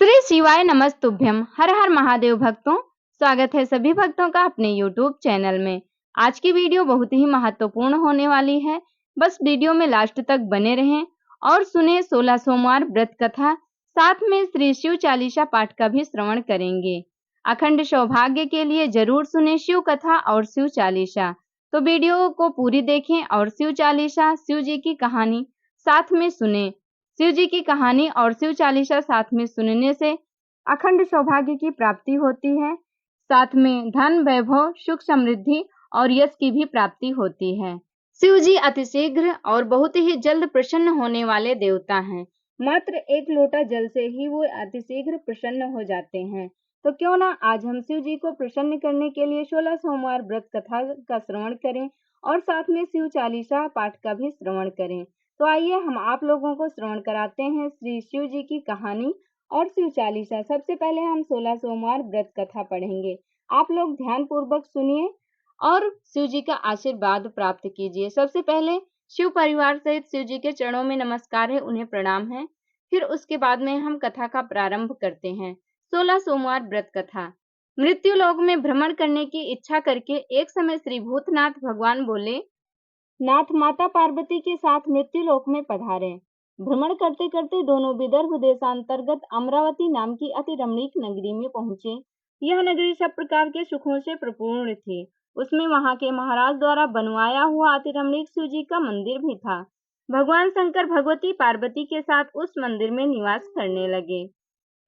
श्री शिवाय नमस्तुभ्यम। हर हर महादेव भक्तों, स्वागत है सभी भक्तों का अपने YouTube चैनल में। आज की वीडियो बहुत ही महत्वपूर्ण होने वाली है। बस वीडियो में लास्ट तक बने रहें और सुने 16 सोमवार व्रत कथा, साथ में श्री शिव चालीसा पाठ का भी श्रवण करेंगे। अखंड सौभाग्य के लिए जरूर सुने शिव कथा और शिव चालीसा। तो वीडियो को पूरी देखें और शिव चालीसा, शिव जी की कहानी साथ में सुने। शिव जी की कहानी और शिव चालीसा साथ में सुनने से अखंड सौभाग्य की प्राप्ति होती है, साथ में धन, वैभव, सुख, समृद्धि और यश की भी प्राप्ति होती है। शिव जी अतिशीघ्र और बहुत ही जल्द प्रसन्न होने वाले देवता हैं। मात्र एक लोटा जल से ही वो अतिशीघ्र प्रसन्न हो जाते हैं। तो क्यों ना आज हम शिव जी को प्रसन्न करने के लिए 16 सोमवार व्रत कथा का श्रवण करें और साथ में शिव चालीसा पाठ का भी श्रवण करें। तो आइए हम आप लोगों को श्रवण कराते हैं श्री शिव जी की कहानी और शिव चालीसा। सबसे पहले हम 16 सोमवार व्रत कथा पढ़ेंगे। आप लोग ध्यान पूर्वक सुनिए और शिव जी का आशीर्वाद प्राप्त कीजिए। सबसे पहले शिव परिवार सहित शिव जी के चरणों में नमस्कार है, उन्हें प्रणाम है। फिर उसके बाद में हम कथा का प्रारंभ करते हैं। 16 सोमवार व्रत कथा। मृत्यु लोक में भ्रमण करने की इच्छा करके एक समय श्री भूतनाथ भगवान बोले, नाथ माता पार्वती के साथ मृत्यु लोक में पधारे। भ्रमण करते करते दोनों विदर्भ देशांतर्गत अमरावती नाम की अति रमणीक नगरी में पहुंचे। यह नगरी सब प्रकार के सुखों से परिपूर्ण थी। उसमें वहां के महाराज द्वारा बनवाया हुआ अति रमणीक शिव जी का मंदिर भी था। भगवान शंकर भगवती पार्वती के साथ उस मंदिर में निवास करने लगे।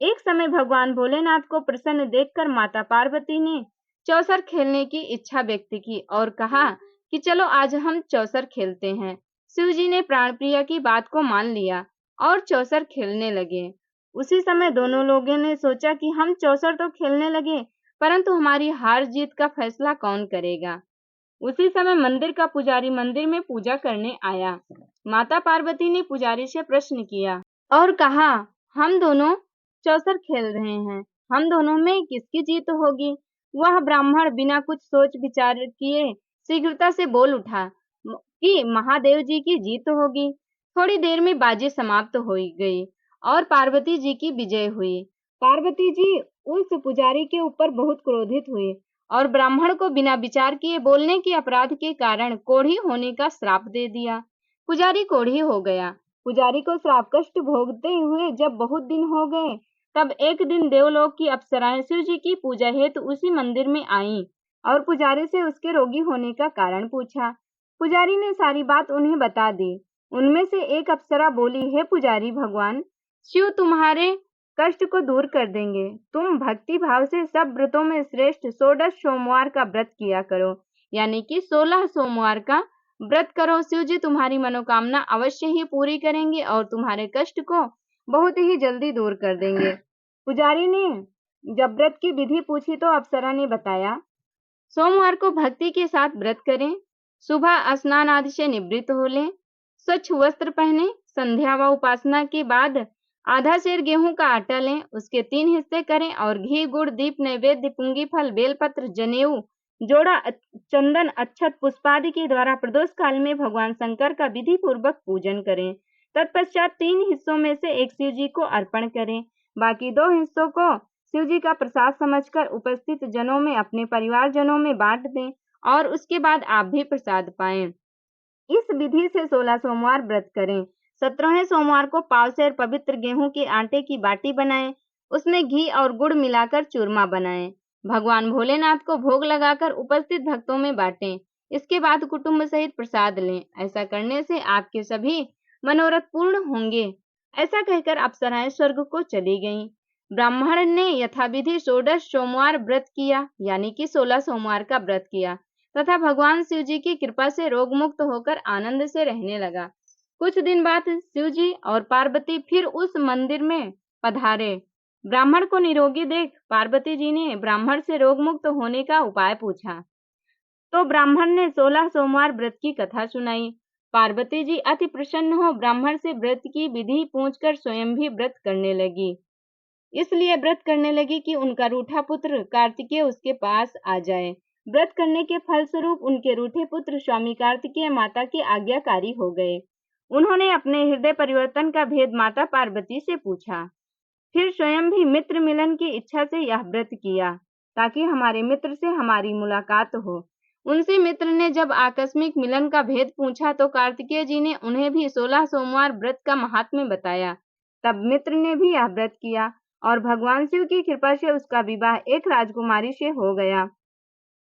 एक समय भगवान भोलेनाथ को प्रसन्न देखकर माता पार्वती ने चौसर खेलने की इच्छा व्यक्त की और कहा कि चलो आज हम चौसर खेलते हैं। शिव जी ने प्राणप्रिया की बात को मान लिया और चौसर खेलने लगे। उसी समय दोनों लोगों ने सोचा कि हम चौसर तो खेलने लगे, परंतु हमारी हार जीत का फैसला कौन करेगा। उसी समय मंदिर का पुजारी मंदिर में पूजा करने आया। माता पार्वती ने पुजारी से प्रश्न किया और कहा, हम दोनों चौसर खेल रहे हैं, हम दोनों में किसकी जीत होगी। वह ब्राह्मण बिना कुछ सोच विचार किए शीघ्रता से बोल उठा कि महादेव जी की जीत होगी। थोड़ी देर में बाजी समाप्त हो गई और पार्वती जी की विजय हुई। पार्वती जी उस पुजारी के ऊपर बहुत क्रोधित हुई और ब्राह्मण को बिना विचार किए बोलने के अपराध के कारण कोढ़ी होने का श्राप दे दिया। पुजारी कोढ़ी हो गया। पुजारी को श्राप कष्ट भोगते हुए जब बहुत दिन हो गए, तब एक दिन देवलोक की अप्सराएं शिव जी की पूजा हेतु उसी मंदिर में आईं और पुजारी से उसके रोगी होने का कारण पूछा। पुजारी ने सारी बात उन्हें बता दी। उनमें से एक अप्सरा बोली, हे पुजारी भगवान, शिव तुम्हारे कष्ट को दूर कर देंगे। तुम भक्ति भाव से सब व्रतों में श्रेष्ठ 16 सोमवार का व्रत किया करो, यानी कि 16 सोमवार का व्रत करो। शिव जी तुम्हारी मनोकामना अवश्य ही पूरी करेंगे और तुम्हारे कष्ट को बहुत ही जल्दी दूर कर देंगे। पुजारी ने जब व्रत की विधि पूछी तो अप्सरा ने बताया, सोमवार को भक्ति के साथ व्रत करें, सुबह स्नान आदि से निवृत्त हो लें, स्वच्छ वस्त्र पहने, संध्या व उपासना के बाद आधा सेर गेहूं का आटा लें, उसके 3 हिस्से करें और घी, गुड़, दीप, नैवेद्य, पुंगी फल, बेलपत्र, जनेऊ, जोड़ा, चंदन, अक्षत, पुष्पादि के द्वारा प्रदोष काल में भगवान शंकर का विधि पूर्वक पूजन करें। तत्पश्चात 3 हिस्सों में से एक शिव जी को अर्पण करें, बाकी 2 हिस्सों को शिव जी का प्रसाद समझकर उपस्थित जनों में, अपने परिवार जनों में बांट दें और उसके बाद आप भी प्रसाद पाएं। इस विधि से 16 सोमवार व्रत करें। 17वें सोमवार को पाव सेर पवित्र गेहूं के आटे की बाटी बनाएं, उसमें घी और गुड़ मिलाकर चूरमा बनाएं। भगवान भोलेनाथ को भोग लगाकर उपस्थित भक्तों में बांटें। इसके बाद कुटुंब सहित प्रसाद लें। ऐसा करने से आपके सभी मनोरथ पूर्ण होंगे। ऐसा कहकर अप्सराएं स्वर्ग को चली गईं। ब्राह्मण ने यथाविधि 16 सोमवार व्रत किया, यानी कि 16 सोमवार का व्रत किया तथा भगवान शिव जी की कृपा से रोग मुक्त होकर आनंद से रहने लगा। कुछ दिन बाद शिव जी और पार्वती फिर उस मंदिर में पधारे। ब्राह्मण को निरोगी देख पार्वती जी ने ब्राह्मण से रोग मुक्त होने का उपाय पूछा, तो ब्राह्मण ने 16 सोमवार व्रत की कथा सुनाई। पार्वती जी अति प्रसन्न हो ब्राह्मण से व्रत की विधि पूछकर स्वयं भी व्रत करने लगी। इसलिए व्रत करने लगी कि उनका रूठा पुत्र कार्तिकेय उसके पास आ जाए। व्रत करने के फलस्वरूप उनके रूठे पुत्र स्वामी कार्तिकेय माता के आज्ञाकारी हो गए। उन्होंने अपने हृदय परिवर्तन का भेद माता पार्वती से पूछा। फिर स्वयं भी मित्र मिलन की इच्छा से यह व्रत किया ताकि हमारे मित्र से हमारी मुलाकात हो। उनसे मित्र ने जब आकस्मिक मिलन का भेद पूछा तो कार्तिकेय जी ने उन्हें भी 16 सोमवार व्रत का महात्म्य बताया। तब मित्र ने भी यह व्रत किया और भगवान शिव की कृपा से उसका विवाह एक राजकुमारी से हो गया।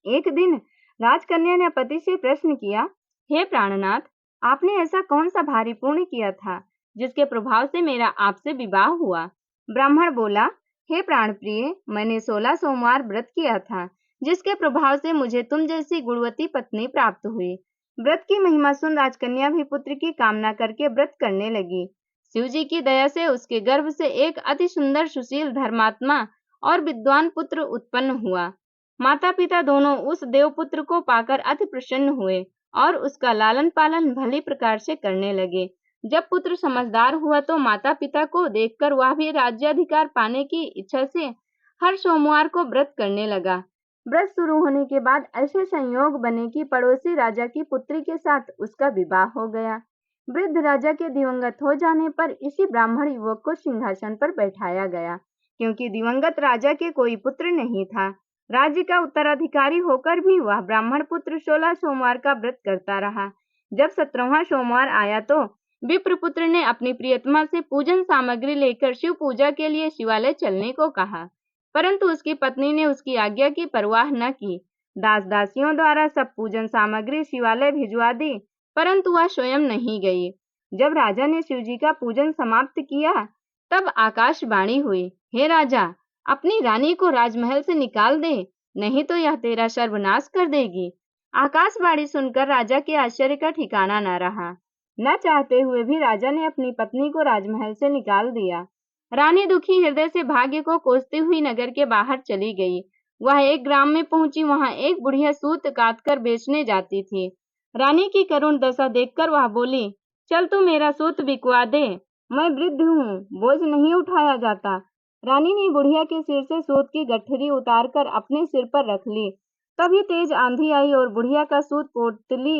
एक दिन राजकन्या ने पति से प्रश्न किया, हे प्राणनाथ, आपने ऐसा कौन सा भारी पुण्य किया था जिसके प्रभाव से मेरा आपसे विवाह हुआ? ब्राह्मण बोला, हे प्राण प्रिय, मैंने 16 सोमवार व्रत किया था जिसके प्रभाव से मुझे तुम जैसी गुणवती पत्नी प्राप्त हुई। व्रत की महिमा सुन राजकन्या भी पुत्र की कामना करके व्रत करने लगी। शिव जी की दया से उसके गर्भ से एक अति सुंदर, सुशील, धर्मात्मा और विद्वान पुत्र उत्पन्न हुआ। माता पिता दोनों उस देवपुत्र को पाकर अति प्रसन्न हुए और उसका लालन पालन भली प्रकार से करने लगे। जब पुत्र समझदार हुआ तो माता पिता को देखकर वह भी राज्याधिकार पाने की इच्छा से हर सोमवार को व्रत करने लगा। व्रत शुरू होने के बाद ऐसे संयोग बने कि पड़ोसी राजा की पुत्री के साथ उसका विवाह हो गया। वृद्ध राजा के दिवंगत हो जाने पर इसी ब्राह्मण युवक को सिंहासन पर बैठाया गया, क्योंकि दिवंगत राजा के कोई पुत्र नहीं था। राज्य का उत्तराधिकारी होकर भी वह ब्राह्मण पुत्र 16 सोमवार का व्रत करता रहा। जब 17वां सोमवार आया तो विप्रपुत्र ने अपनी प्रियतमा से पूजन सामग्री लेकर शिव पूजा के लिए शिवालय चलने को कहा, परंतु उसकी पत्नी ने उसकी आज्ञा की परवाह न की। दास दासियों द्वारा सब पूजन सामग्री शिवालय भिजवा दी, परंतु वह स्वयं नहीं गई। जब राजा ने शिव जी का पूजन समाप्त किया तब आकाशवाणी हुई, हे राजा, अपनी रानी को राजमहल से निकाल दे, नहीं तो यह तेरा सर्वनाश कर देगी। आकाशवाणी सुनकर राजा के आश्चर्य का ठिकाना न रहा। न चाहते हुए भी राजा ने अपनी पत्नी को राजमहल से निकाल दिया। रानी दुखी हृदय से भाग्य को कोसती हुई नगर के बाहर चली गई। वह एक ग्राम में पहुंची। वहां एक बुढ़िया सूत काटकर बेचने जाती थी। रानी की करुण दशा देखकर वह बोली, चल तू मेरा सूत बिकवा दे, मैं वृद्ध हूँ, बोझ नहीं उठाया जाता। रानी ने बुढ़िया के सिर से सूत की गठरी उतारकर अपने सिर पर रख ली। तभी तेज आंधी आई और बुढ़िया का सूत पोटली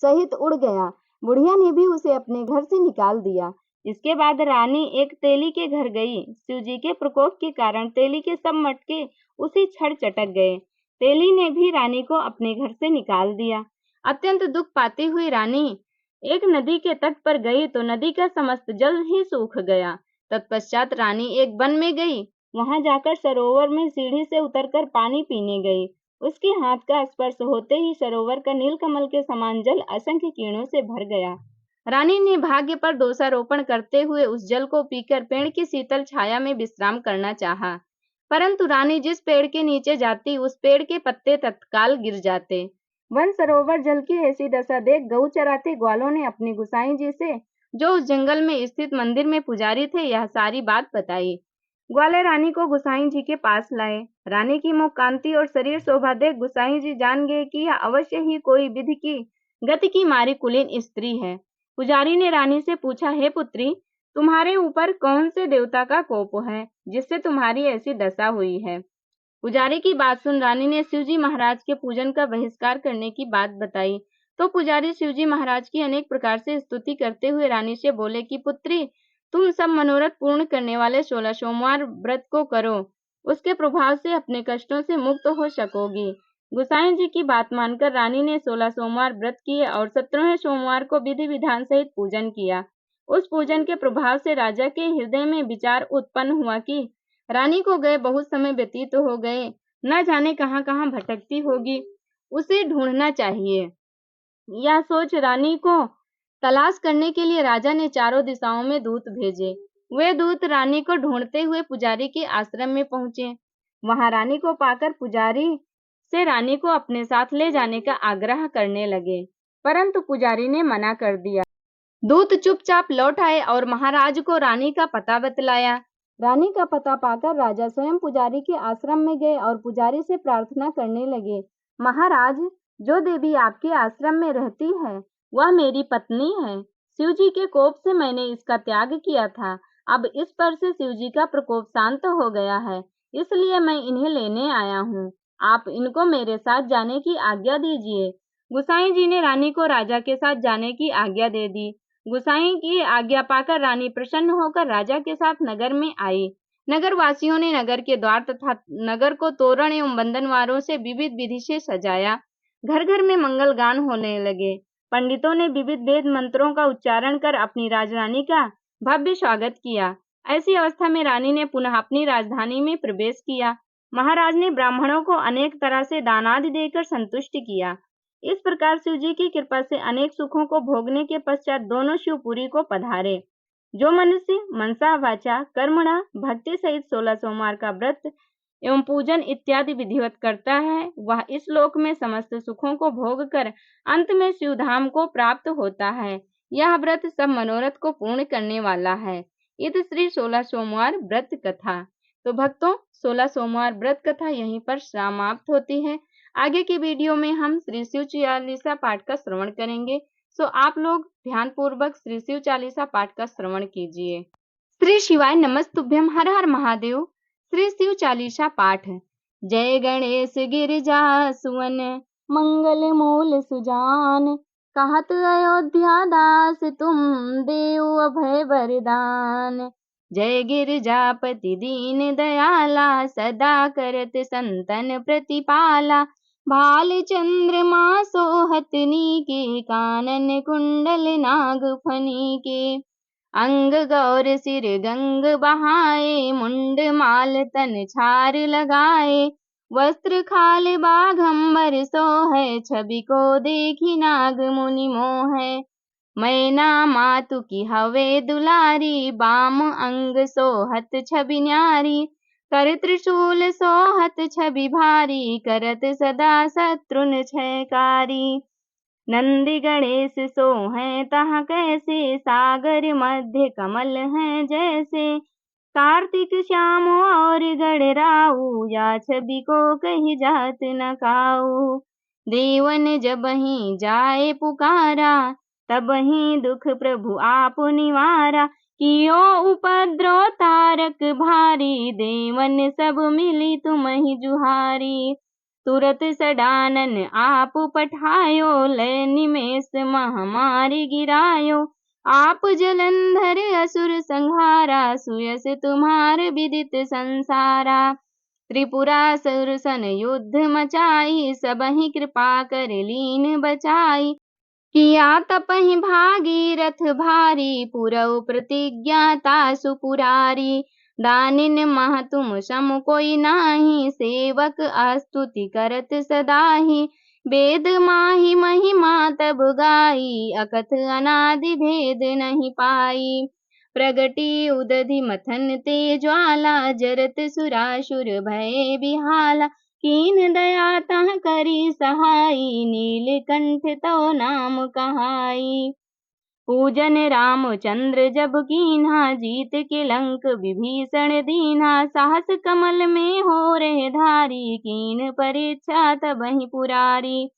सहित उड़ गया। बुढ़िया ने भी उसे अपने घर से निकाल दिया। इसके बाद रानी एक तेली के घर गई। शिवजी के प्रकोप के कारण तेली के सब मटके उसी क्षण चटक गए। तेली ने भी रानी को अपने घर से निकाल दिया। अत्यंत दुख पाती हुई रानी एक नदी के तट पर गई तो नदी का समस्त जल ही सूख गया। तत्पश्चात रानी एक वन में गई। वहां जाकर सरोवर में सीढ़ी से उतरकर पानी पीने गई। उसके हाथ का स्पर्श होते ही सरोवर का नीलकमल के समान जल असंख्य किरणों से भर गया। रानी ने भाग्य पर दोषारोपण करते हुए उस जल को पीकर पेड़ की शीतल छाया में विश्राम करना चाहा, परंतु रानी जिस पेड़ के नीचे जाती उस पेड़ के पत्ते तत्काल गिर जाते। वन सरोवर जल की ऐसी दशा देख गऊ चराते ग्वालों ने अपनी गुसाई जी से, जो उस जंगल में स्थित मंदिर में पुजारी थे, यह सारी बात बताई। ग्वाले रानी को गुसाई जी के पास लाए। रानी की मुख कांति और शरीर शोभा देख गुसाई जी जान गए कि यह अवश्य ही कोई विधि की गति की मारी कुलीन स्त्री है। पुजारी ने रानी से पूछा, हे पुत्री, तुम्हारे ऊपर कौन से देवता का कोप है जिससे तुम्हारी ऐसी दशा हुई है? पुजारी की बात सुन रानी ने शिवजी महाराज के पूजन का बहिष्कार करने की बात बताई। तो पुजारी शिवजी महाराज की अनेक प्रकार से स्तुति करते हुए रानी से बोले कि पुत्री, तुम सब मनोरथ पूर्ण करने वाले 16 सोमवार व्रत को करो, उसके प्रभाव से अपने कष्टों से मुक्त हो सकोगी। गुसाई जी की बात मानकर रानी ने 16 सोमवार व्रत किए और 17वें सोमवार को विधि विधान सहित पूजन किया। उस पूजन के प्रभाव से राजा के हृदय में विचार उत्पन्न हुआ कि रानी को गए बहुत समय व्यतीत हो गए, न जाने कहाँ कहाँ भटकती होगी, उसे ढूंढना चाहिए। यह सोच रानी को तलाश करने के लिए राजा ने चारों दिशाओं में दूत भेजे। वे दूत रानी को ढूंढते हुए पुजारी के आश्रम में पहुंचे। वहां रानी को पाकर पुजारी से रानी को अपने साथ ले जाने का आग्रह करने लगे, परंतु पुजारी ने मना कर दिया। दूत चुपचाप लौट आए और महाराज को रानी का पता बतलाया। रानी का पता पाकर राजा स्वयं पुजारी के आश्रम में गए और पुजारी से प्रार्थना करने लगे, महाराज, जो देवी आपके आश्रम में रहती है वह मेरी पत्नी है। शिवजी के कोप से मैंने इसका त्याग किया था। अब इस पर से शिवजी का प्रकोप शांत हो गया है, इसलिए मैं इन्हें लेने आया हूँ। आप इनको मेरे साथ जाने की आज्ञा दीजिए। गुसाई जी ने रानी को राजा के साथ जाने की आज्ञा दे दी। गोसाई की आज्ञा पाकर रानी प्रसन्न होकर राजा के साथ नगर में आई। नगर वासियों ने नगर के द्वार तथा नगर को तोरण एवं बंधनवारों से विविध विधि से सजाया। घर घर में मंगल गान होने लगे। पंडितों ने विविध वेद मंत्रों का उच्चारण कर अपनी राजरानी का भव्य स्वागत किया। ऐसी अवस्था में रानी ने पुनः अपनी राजधानी में प्रवेश किया। महाराज ने ब्राह्मणों को अनेक तरह से दान आदि देकर संतुष्ट किया। इस प्रकार शिव जी की कृपा से अनेक सुखों को भोगने के पश्चात दोनों शिवपुरी को पधारे। जो मनुष्य मनसा वाचा कर्मणा भक्ति सहित 16 सोमवार का व्रत एवं पूजन इत्यादि विधिवत करता है, वह इस लोक में समस्त सुखों को भोग कर अंत में शिवधाम को प्राप्त होता है। यह व्रत सब मनोरथ को पूर्ण करने वाला है। इत श्री 16 सोमवार व्रत कथा। तो भक्तों, 16 सोमवार व्रत कथा यहीं पर समाप्त होती है। आगे की वीडियो में हम श्री शिव चालीसा पाठ का श्रवण करेंगे। सो आप लोग ध्यानपूर्वक श्री शिव चालीसा पाठ का श्रवण कीजिए। श्री शिवाय नमस्तुभ्यम। हर हर महादेव। श्री शिव चालीसा पाठ। जय गणेश गिरिजा सुवन मंगल मूल सुजान, कहत अयोध्या दास तुम देव अभय वरदान। जय गिरिजापति दीन दयाला, सदा करत संतन प्रतिपाला। भाल चंद्रमा सोहतनी के, कानन कुंडल नाग फनी के। अंग गौर सिर गंग बहाए, मुंड माल तन छार लगाए। वस्त्र खाल बाघंबर सोहै, छवि को देखी नाग मुनि मोहै। मैना मातु की हवे दुलारी, बाम अंग सोहत छवि न्यारी। कर त्रिशूल सोहत छवि भारी, करत सदा शत्रुन छयकारी। नंदी गणेश सोहै तहाँ कैसे, सागर मध्य कमल हैं जैसे। कार्तिक श्याम और गणराऊ, या छवि को कही जात न काऊ। देवन जबहि जाए पुकारा, तबहि दुख प्रभु आप निवारा। कियो उपद्रव तारक भारी, देवन सब मिली तुम्हि जुहारी। तुरत सडानन आप पठायो, लय निमेष महामारी गिरायो। आप जलंधर असुर संहारा, सुयस तुम्हार विदित संसारा। त्रिपुरासुर सन युद्ध मचाई, सबहि कृपा कर लीन बचाई। किया तपहि भागीरथ भारी, पुरौ प्रतिज्ञा तासु पुरारी। दानिन मह तुम सम कोई नाही, सेवक स्तुति करत सदाहि। वेद माहि महिमा तब गाई, अकथ अनादि भेद नहीं पाई। प्रगटी उदधि मथन ते ज्वाला, जरत सुरासुर भय बिहाला। कीन दया तह करी सहाई, नीलकंठ तो नाम कहाई। पूजन रामचंद्र जब कीन्हा, जीत के लंक विभीषण दीन्हा। साहस कमल में हो रहे धारी, कीन परीक्षा तबहि पुरारी।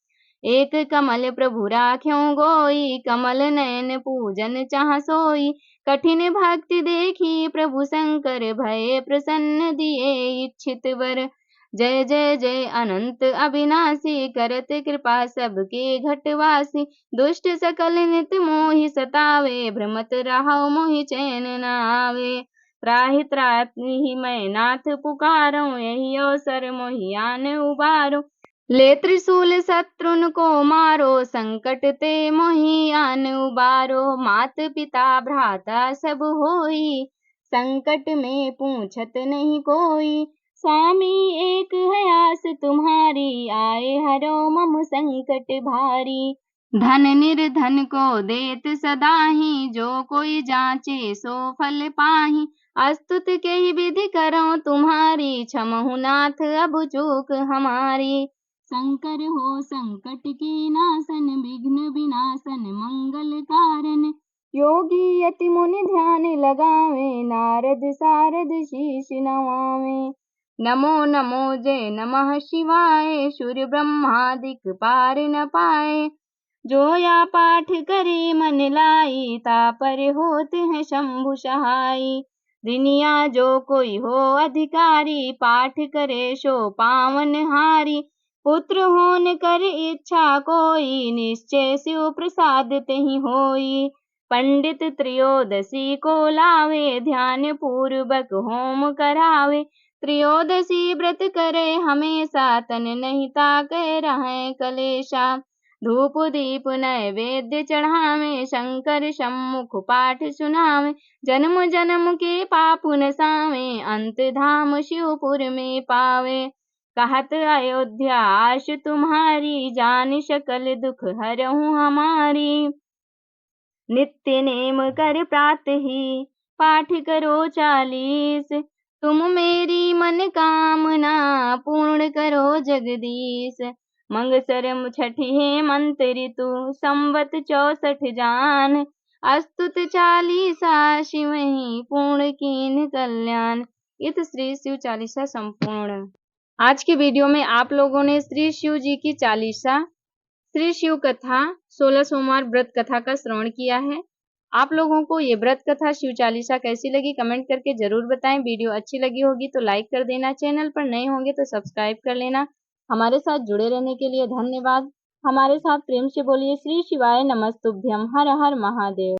एक कमल प्रभु राख्यों गोई, कमल नयन पूजन चाह सोई। कठिन भक्ति देखी प्रभु शंकर, भय प्रसन्न दिए इच्छित वर। जय जय जय अनंत अविनाशी, करत कृपा सबके घटवासी। दुष्ट सकल नित मोहि सतावे, भ्रमत राहु मोहि चैन न आवे। त्राहि त्राहि मैं नाथ पुकारो, यही अवसर मोहि आन उबारो। ले त्रिशूल शत्रुन को मारो, संकट ते मोहि आन उबारो। मात पिता भ्राता सब होई, संकट में पूछत नहीं कोई। स्वामी एक है आस तुम्हारी, आए हरो मम संकट भारी। धन निर्धन को देत सदाहि, जो कोई जांचे सो फल पाहि। अस्तुत के ही विधि करो तुम्हारी, क्षमहु नाथ अब चूक हमारी। शंकर हो संकट के नाशन, विघ्न विनाशन मंगल कारण। योगी यति मुनि ध्यान लगावे, नारद सारद शीश नवावे। नमो नमो जय नमः शिवाय, सूर्य ब्रह्मादिक पार न पाए। जो या पाठ करे मन लाई, तापर होत है शंभु सहाई। दुनिया जो कोई हो अधिकारी, पाठ करे सो पावन हारी। पुत्र होन कर इच्छा कोई, निश्चय शिव प्रसाद तेहि होई। पंडित त्रयोदशी को लावे, ध्यान पूर्वक होम करावे। त्रयोदशी व्रत करे हमेशा, तन नहीं ताके रहे कलेशा। धूप दीप नैवेद्य चढ़ावे, शंकर सम्मुख पाठ सुनावे। जन्म जन्म के पाप नसावे, अंत धाम शिवपुर में पावे। कहत अयोध्या आश तुम्हारी, जान सकल दुख हरहु हमारी। नित्य नेम कर प्रातः ही, पाठ करो 40। तुम मेरी मन कामना, पूर्ण करो जगदीश। मंगसर छठी है मंत्र ऋतु, संवत 64 जान। अस्तुत 40 शिवहि, पूर्ण कीन कल्याण। इत श्री शिव चालीसा संपूर्ण। आज की वीडियो में आप लोगों ने श्री शिव जी की चालीसा, श्री शिव कथा 16 सोमवार व्रत कथा का श्रवण किया है। आप लोगों को ये व्रत कथा शिव चालीसा कैसी लगी कमेंट करके जरूर बताएं। वीडियो अच्छी लगी होगी तो लाइक कर देना, चैनल पर नए होंगे तो सब्सक्राइब कर लेना। हमारे साथ जुड़े रहने के लिए धन्यवाद। हमारे साथ प्रेम से बोलिए श्री शिवाय नमस्तुभ्यम, हर हर महादेव।